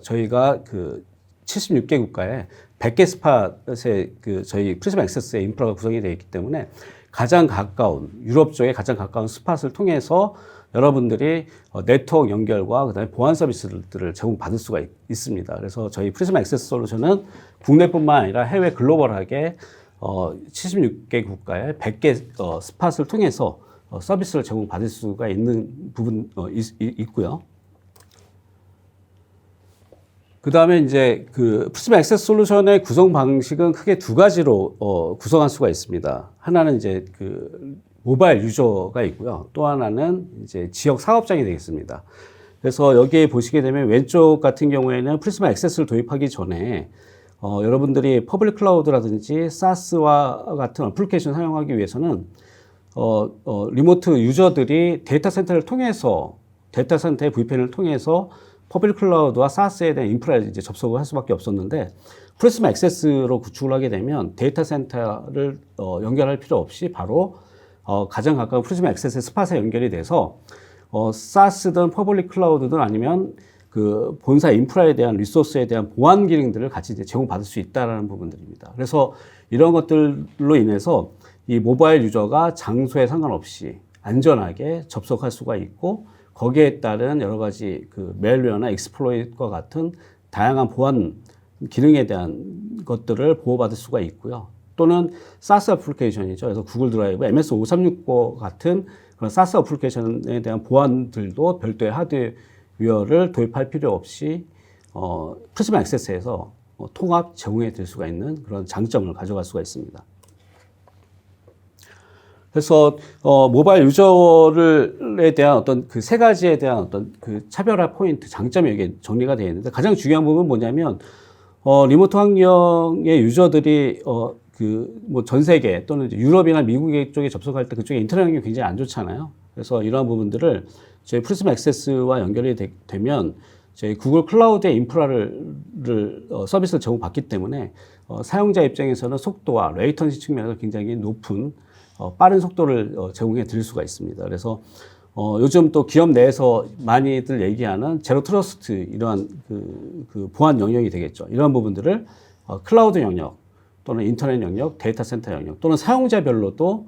S2: 저희가 그 76개 국가에 100개 스팟에 그 저희 프리즈마 액세스의 인프라가 구성이 되어 있기 때문에 가장 가까운 유럽 쪽에 가장 가까운 스팟을 통해서 여러분들이 네트워크 연결과 그다음에 보안 서비스들을 제공받을 수가 있습니다. 그래서 저희 프리즈마 액세스 솔루션은 국내뿐만 아니라 해외 글로벌하게 76개 국가에 100개 스팟을 통해서 서비스를 제공받을 수가 있는 부분 있고요. 그 다음에 이제 그 프리즈마 액세스 솔루션의 구성 방식은 크게 두 가지로 구성할 수가 있습니다. 하나는 이제 그 모바일 유저가 있고요. 또 하나는 이제 지역 사업장이 되겠습니다. 그래서 여기에 보시게 되면 왼쪽 같은 경우에는 프리즈마 액세스를 도입하기 전에 여러분들이 퍼블릭 클라우드라든지 SaaS와 같은 어플리케이션 사용하기 위해서는 리모트 유저들이 데이터 센터를 통해서 데이터 센터의 VPN을 통해서 퍼블릭 클라우드와 SaaS에 대한 인프라에 이제 접속을 할 수밖에 없었는데 프리즈마 액세스로 구축을 하게 되면 데이터 센터를 연결할 필요 없이 바로 가장 가까운 프리즈마 액세스 스팟에 연결이 돼서 SaaS든 퍼블릭 클라우드든 아니면 그 본사 인프라에 대한 리소스에 대한 보안 기능들을 같이 이제 제공받을 수 있다라는 부분들입니다. 그래서 이런 것들로 인해서 이 모바일 유저가 장소에 상관없이 안전하게 접속할 수가 있고 거기에 따른 여러 가지 그 멜웨어나 익스플로이트와 같은 다양한 보안 기능에 대한 것들을 보호받을 수가 있고요. 또는 SaaS 어플리케이션이죠. 그래서 구글 드라이브, MS536과 같은 그런 SaaS 어플리케이션에 대한 보안들도 별도의 하드웨어를 도입할 필요 없이 프리즈마 액세스에서 통합 제공해 드릴 수가 있는 그런 장점을 가져갈 수가 있습니다. 그래서 모바일 유저에 대한 어떤 그 세 가지에 대한 어떤 그 차별화 포인트, 장점이 여기 정리가 되어 있는데 가장 중요한 부분은 뭐냐면 리모트 환경의 유저들이 그 뭐 전 세계 또는 이제 유럽이나 미국 쪽에 접속할 때 그쪽에 인터넷 환경이 굉장히 안 좋잖아요. 그래서 이러한 부분들을 저희 프리즈마 액세스와 연결이 되면 저희 구글 클라우드의 인프라를 서비스를 제공받기 때문에 사용자 입장에서는 속도와 레이턴시 측면에서 굉장히 높은 빠른 속도를 제공해 드릴 수가 있습니다. 그래서 요즘 또 기업 내에서 많이들 얘기하는 제로 트러스트 이러한 그 보안 영역이 되겠죠. 이러한 부분들을 클라우드 영역 또는 인터넷 영역, 데이터 센터 영역 또는 사용자별로도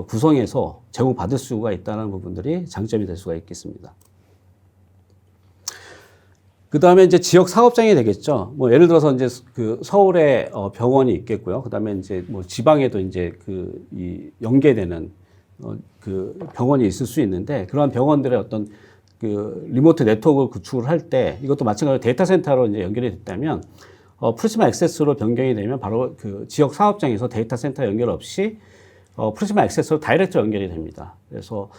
S2: 구성해서 제공받을 수가 있다는 부분들이 장점이 될 수가 있겠습니다. 그 다음에 이제 지역 사업장이 되겠죠. 뭐 예를 들어서 이제 그 서울에 병원이 있겠고요. 그 다음에 이제 뭐 지방에도 이제 이 연계되는 그 병원이 있을 수 있는데 그러한 병원들의 어떤 그 리모트 네트워크를 구축을 할 때 이것도 마찬가지로 데이터 센터로 이제 연결이 됐다면 프리즈마 액세스로 변경이 되면 바로 그 지역 사업장에서 데이터 센터 연결 없이 프리즈마 액세스로 다이렉트 연결이 됩니다. 그래서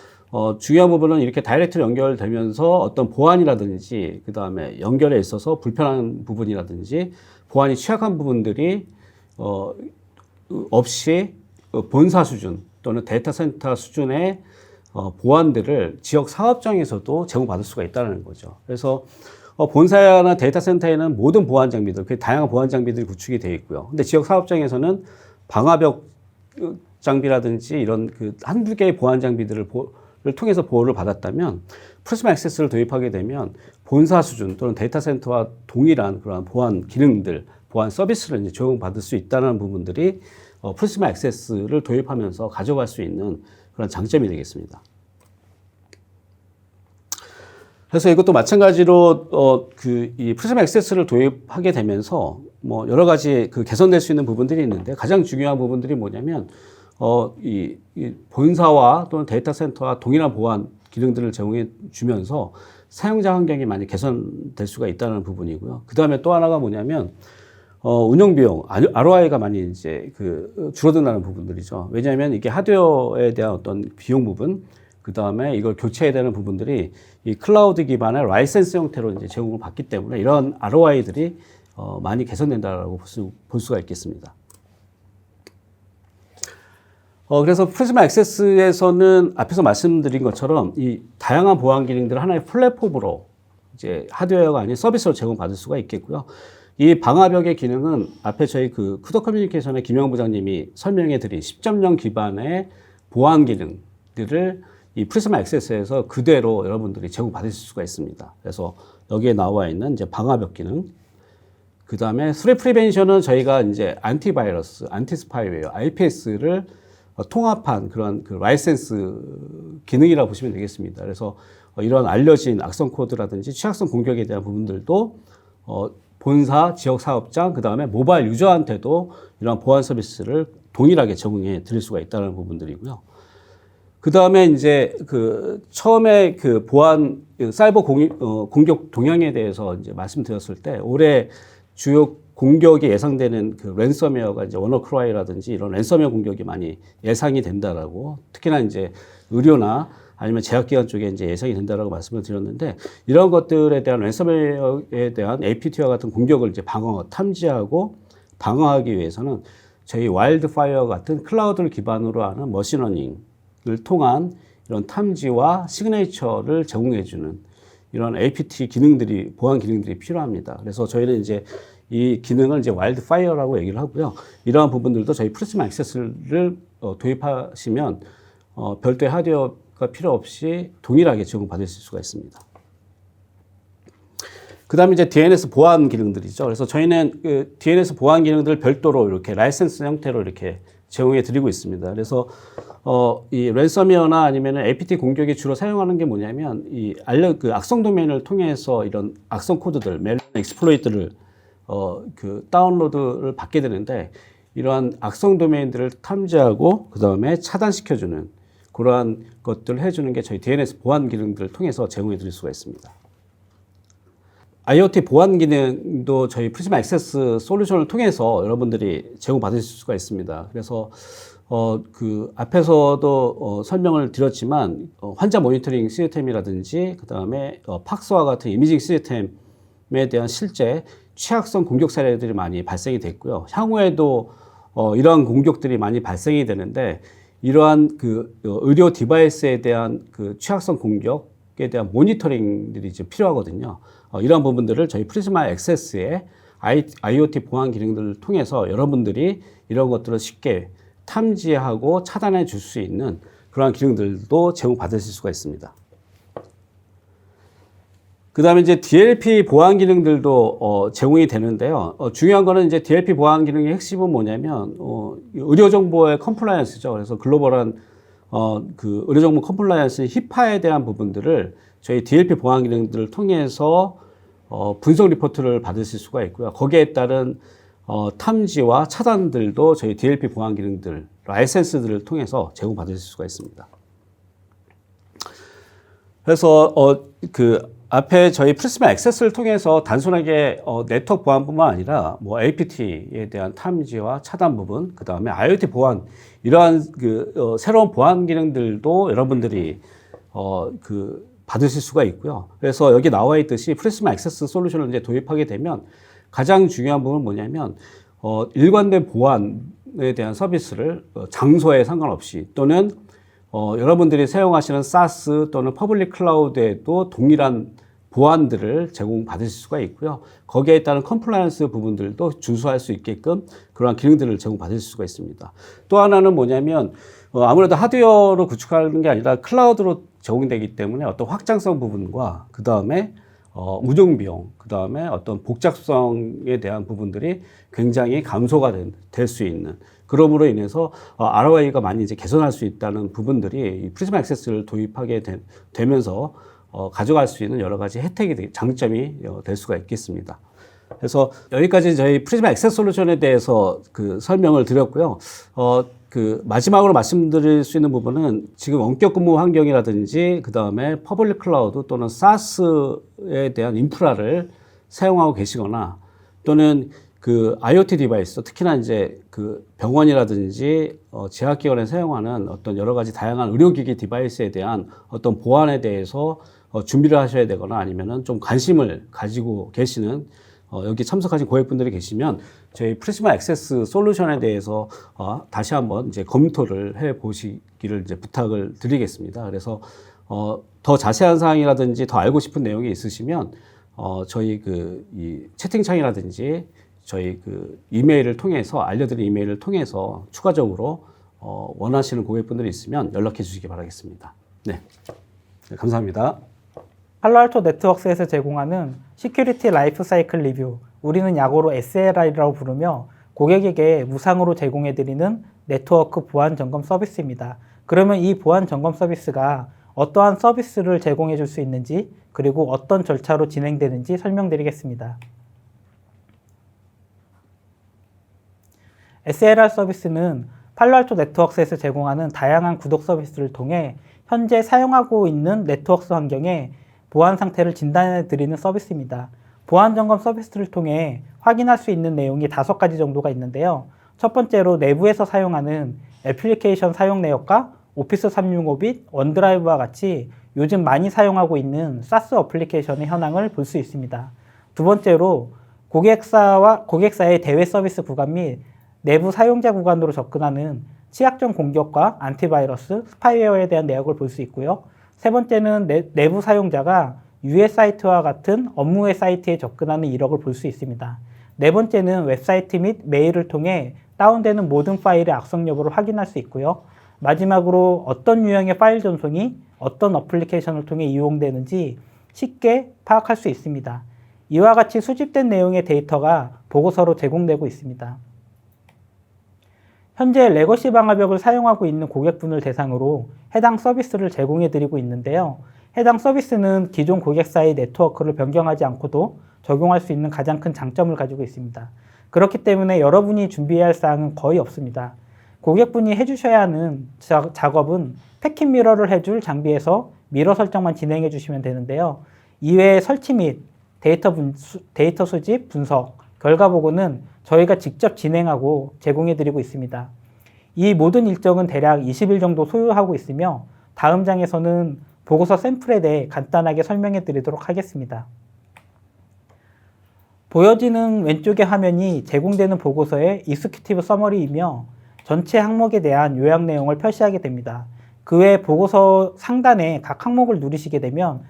S2: 중요한 부분은 이렇게 다이렉트로 연결되면서 어떤 보안이라든지 그 다음에 연결에 있어서 불편한 부분이라든지 보안이 취약한 부분들이 없이 본사 수준 또는 데이터 센터 수준의 보안들을 지역 사업장에서도 제공받을 수가 있다는 거죠. 그래서 본사나 데이터 센터에는 모든 보안 장비들, 그 다양한 보안 장비들이 구축이 되어 있고요. 근데 지역 사업장에서는 방화벽 장비라든지 이런 그 한두 개의 보안 장비들을 통해서 보호를 받았다면 프리즈마 액세스를 도입하게 되면 본사 수준 또는 데이터 센터와 동일한 그러한 보안 기능들, 보안 서비스를 이제 제공받을 수 있다는 부분들이 프리즈마 액세스를 도입하면서 가져갈 수 있는 그런 장점이 되겠습니다. 그래서 이것도 마찬가지로 이 프리즈마 액세스를 도입하게 되면서 뭐 여러 가지 그 개선될 수 있는 부분들이 있는데 가장 중요한 부분들이 뭐냐면 이 본사와 또는 데이터 센터와 동일한 보안 기능들을 제공해 주면서 사용자 환경이 많이 개선될 수가 있다는 부분이고요. 그 다음에 또 하나가 뭐냐면 운영 비용, ROI가 많이 이제 줄어든다는 부분들이죠. 왜냐하면 이게 하드웨어에 대한 어떤 비용 부분, 그 다음에 이걸 교체해야 되는 부분들이 이 클라우드 기반의 라이센스 형태로 이제 제공을 받기 때문에 이런 ROI들이 많이 개선된다라고 볼 수가 있겠습니다. 그래서 프리즈마 액세스에서는 앞에서 말씀드린 것처럼 이 다양한 보안 기능들을 하나의 플랫폼으로 이제 하드웨어가 아닌 서비스로 제공받을 수가 있겠고요. 이 방화벽의 기능은 앞에 저희 쿠더 커뮤니케이션의 김영 부장님이 설명해 드린 10.0 기반의 보안 기능들을 이 프리즈마 액세스에서 그대로 여러분들이 제공받을 수가 있습니다. 그래서 여기에 나와 있는 이제 방화벽 기능, 그 다음에 스레 프리벤션은 저희가 이제 안티바이러스, 안티스파이웨어, IPS를 통합한 그런 라이센스 기능이라고 보시면 되겠습니다. 그래서 이런 알려진 악성 코드라든지 취약성 공격에 대한 부분들도 본사, 지역 사업장, 그 다음에 모바일 유저한테도 이런 보안 서비스를 동일하게 제공해 드릴 수가 있다는 부분들이고요. 그 다음에 이제 처음에 보안, 사이버 공격 동향에 대해서 이제 말씀드렸을 때 올해 주요 공격이 예상되는 랜섬웨어가 이제 워너크라이라든지 이런 랜섬웨어 공격이 많이 예상이 된다라고 특히나 이제 의료나 아니면 제약기관 쪽에 이제 예상이 된다라고 말씀을 드렸는데 이런 것들에 대한 랜섬웨어에 대한 APT와 같은 공격을 이제 탐지하고 방어하기 위해서는 저희 와일드파이어 같은 클라우드를 기반으로 하는 머신러닝을 통한 이런 탐지와 시그네이처를 제공해주는 이런 APT 기능들이 보안 기능들이 필요합니다. 그래서 저희는 이제 이 기능을 이제 와일드파이어라고 얘기를 하고요. 이러한 부분들도 저희 프리즈마 액세스를 도입하시면 별도의 하드웨어가 필요 없이 동일하게 제공받을 수가 있습니다. 그 다음에 이제 DNS 보안 기능들이죠. 그래서 저희는 DNS 보안 기능들을 별도로 이렇게 라이센스 형태로 이렇게 제공해 드리고 있습니다. 그래서 이 랜섬웨어나 아니면 APT 공격이 주로 사용하는 게 뭐냐면 이 악성 도메인을 통해서 이런 악성 코드들, 멜론 익스플로이트를 다운로드를 받게 되는데 이러한 악성 도메인들을 탐지하고 그 다음에 차단시켜주는 그러한 것들을 해주는 게 저희 DNS 보안 기능들을 통해서 제공해 드릴 수가 있습니다. IoT 보안 기능도 저희 프리즈마 액세스 솔루션을 통해서 여러분들이 제공받으실 수가 있습니다. 그래서 앞에서도 설명을 드렸지만 환자 모니터링 시스템이라든지 그 다음에 팍스와 같은 이미징 시스템에 대한 실제 취약성 공격 사례들이 많이 발생이 됐고요. 향후에도 이러한 공격들이 많이 발생이 되는데 이러한 의료 디바이스에 대한 취약성 공격에 대한 모니터링들이 이제 필요하거든요. 이러한 부분들을 저희 프리즈마 액세스의 IoT 보안 기능들을 통해서 여러분들이 이런 것들을 쉽게 탐지하고 차단해 줄 수 있는 그러한 기능들도 제공받으실 수가 있습니다. 그다음에 이제 DLP 보안 기능들도 제공이 되는데요. 중요한 거는 이제 DLP 보안 기능의 핵심은 뭐냐면 의료 정보의 컴플라이언스죠. 그래서 글로벌한 그 의료 정보 컴플라이언스 히파에 대한 부분들을 저희 DLP 보안 기능들을 통해서 분석 리포트를 받으실 수가 있고요. 거기에 따른 탐지와 차단들도 저희 DLP 보안 기능들, 라이센스들을 통해서 제공받으실 수가 있습니다. 그래서 그 앞에 저희 프리스마 액세스를 통해서 단순하게 네트워크 보안뿐만 아니라 뭐 APT에 대한 탐지와 차단 부분, 그 다음에 IoT 보안 이러한 그 새로운 보안 기능들도 여러분들이 그 받으실 수가 있고요. 그래서 여기 나와 있듯이 프리스마 액세스 솔루션을 이제 도입하게 되면 가장 중요한 부분은 뭐냐면 일관된 보안에 대한 서비스를 장소에 상관없이 또는 여러분들이 사용하시는 SaaS 또는 퍼블릭 클라우드에도 동일한 보안들을 제공받으실 수가 있고요. 거기에 따른 컴플라이언스 부분들도 준수할 수 있게끔 그러한 기능들을 제공받을 수가 있습니다. 또 하나는 뭐냐면 아무래도 하드웨어로 구축하는 게 아니라 클라우드로 제공되기 때문에 어떤 확장성 부분과 그 다음에 운영 비용, 그 다음에 어떤 복잡성에 대한 부분들이 굉장히 감소가 될 수 있는, 그러므로 인해서 ROI가 많이 이제 개선할 수 있다는 부분들이 이 프리즈마 액세스를 도입하게 되면서 가져갈 수 있는 여러 가지 혜택이, 장점이 될 수가 있겠습니다. 그래서 여기까지 저희 프리즈마 액세스 솔루션에 대해서 그 설명을 드렸고요. 그 마지막으로 말씀드릴 수 있는 부분은 지금 원격 근무 환경이라든지 그 다음에 퍼블릭 클라우드 또는 SaaS에 대한 인프라를 사용하고 계시거나 또는 그 IoT 디바이스, 특히나 이제 그 병원이라든지 제약기관에 사용하는 어떤 여러 가지 다양한 의료기기 디바이스에 대한 어떤 보안에 대해서 준비를 하셔야 되거나 아니면은 좀 관심을 가지고 계시는 여기 참석하신 고객분들이 계시면 저희 프리즈마 액세스 솔루션에 대해서 다시 한번 이제 검토를 해 보시기를 이제 부탁을 드리겠습니다. 그래서 더 자세한 사항이라든지 더 알고 싶은 내용이 있으시면 저희 이 채팅창이라든지 저희 그 이메일을 통해서 알려드린 이메일을 통해서 추가적으로 원하시는 고객분들이 있으면 연락해 주시기 바라겠습니다. 네, 감사합니다.
S3: 팔로알토 네트워크스에서 제공하는 시큐리티 라이프 사이클 리뷰, 우리는 약어로 SLR이라고 부르며 고객에게 무상으로 제공해드리는 네트워크 보안 점검 서비스입니다. 그러면 이 보안 점검 서비스가 어떠한 서비스를 제공해 줄 수 있는지, 그리고 어떤 절차로 진행되는지 설명드리겠습니다. SLR 서비스는 팔로알토 네트워크스에서 제공하는 다양한 구독 서비스를 통해 현재 사용하고 있는 네트워크 환경에 보안 상태를 진단해 드리는 서비스입니다. 보안 점검 서비스를 통해 확인할 수 있는 내용이 5가지 정도가 있는데요. 첫 번째로 내부에서 사용하는 애플리케이션 사용 내역과 오피스 365 및 원드라이브와 같이 요즘 많이 사용하고 있는 SaaS 어플리케이션의 현황을 볼 수 있습니다. 두 번째로 고객사의 대외 서비스 구간 및 내부 사용자 구간으로 접근하는 취약점 공격과 안티바이러스, 스파이웨어에 대한 내역을 볼 수 있고요. 세 번째는 내부 사용자가 유해 사이트와 같은 업무의 사이트에 접근하는 이력을 볼 수 있습니다. 네 번째는 웹사이트 및 메일을 통해 다운되는 모든 파일의 악성 여부를 확인할 수 있고요. 마지막으로 어떤 유형의 파일 전송이 어떤 어플리케이션을 통해 이용되는지 쉽게 파악할 수 있습니다. 이와 같이 수집된 내용의 데이터가 보고서로 제공되고 있습니다. 현재 레거시 방화벽을 사용하고 있는 고객분을 대상으로 해당 서비스를 제공해 드리고 있는데요. 해당 서비스는 기존 고객사의 네트워크를 변경하지 않고도 적용할 수 있는 가장 큰 장점을 가지고 있습니다. 그렇기 때문에 여러분이 준비해야 할 사항은 거의 없습니다. 고객분이 해주셔야 하는 작업은 패킷 미러를 해줄 장비에서 미러 설정만 진행해 주시면 되는데요. 이외에 설치 및 데이터 수집, 분석, 결과 보고는 저희가 직접 진행하고 제공해 드리고 있습니다. 이 모든 일정은 대략 20일 정도 소요하고 있으며 다음 장에서는 보고서 샘플에 대해 간단하게 설명해 드리도록 하겠습니다. 보여지는 왼쪽의 화면이 제공되는 보고서의 익스큐티브 서머리이며 전체 항목에 대한 요약 내용을 표시하게 됩니다. 그 외 보고서 상단에 각 항목을 누르시게 되면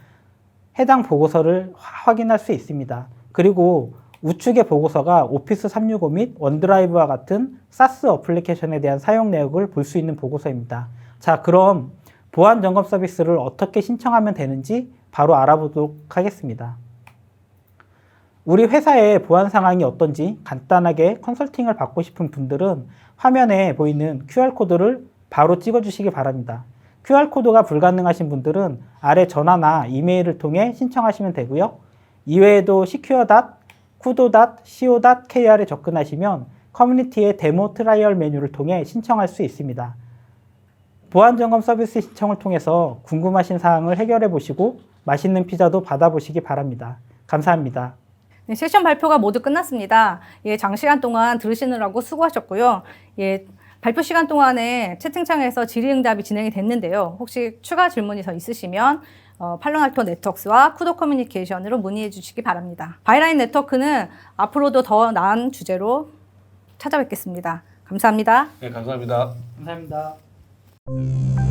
S3: 해당 보고서를 확인할 수 있습니다. 그리고 우측의 보고서가 오피스 365 및 원드라이브와 같은 SaaS 어플리케이션에 대한 사용 내역을 볼 수 있는 보고서입니다. 자, 그럼 보안 점검 서비스를 어떻게 신청하면 되는지 바로 알아보도록 하겠습니다. 우리 회사의 보안 상황이 어떤지 간단하게 컨설팅을 받고 싶은 분들은 화면에 보이는 QR코드를 바로 찍어주시기 바랍니다. QR코드가 불가능하신 분들은 아래 전화나 이메일을 통해 신청하시면 되고요. 이외에도 secure.kudo.co.kr에 접근하시면 커뮤니티의 데모 트라이얼 메뉴를 통해 신청할 수 있습니다. 보안점검 서비스 신청을 통해서 궁금하신 사항을 해결해 보시고 맛있는 피자도 받아보시기 바랍니다. 감사합니다.
S1: 네, 세션 발표가 모두 끝났습니다. 예, 장시간 동안 들으시느라고 수고하셨고요. 예, 발표 시간 동안에 채팅창에서 질의응답이 진행이 됐는데요. 혹시 추가 질문이 더 있으시면 팔로알토 네트워크스와 쿠도 커뮤니케이션으로 문의해 주시기 바랍니다. 바이라인 네트워크는 앞으로도 더 나은 주제로 찾아뵙겠습니다. 감사합니다.
S2: 네, 감사합니다.
S3: 감사합니다.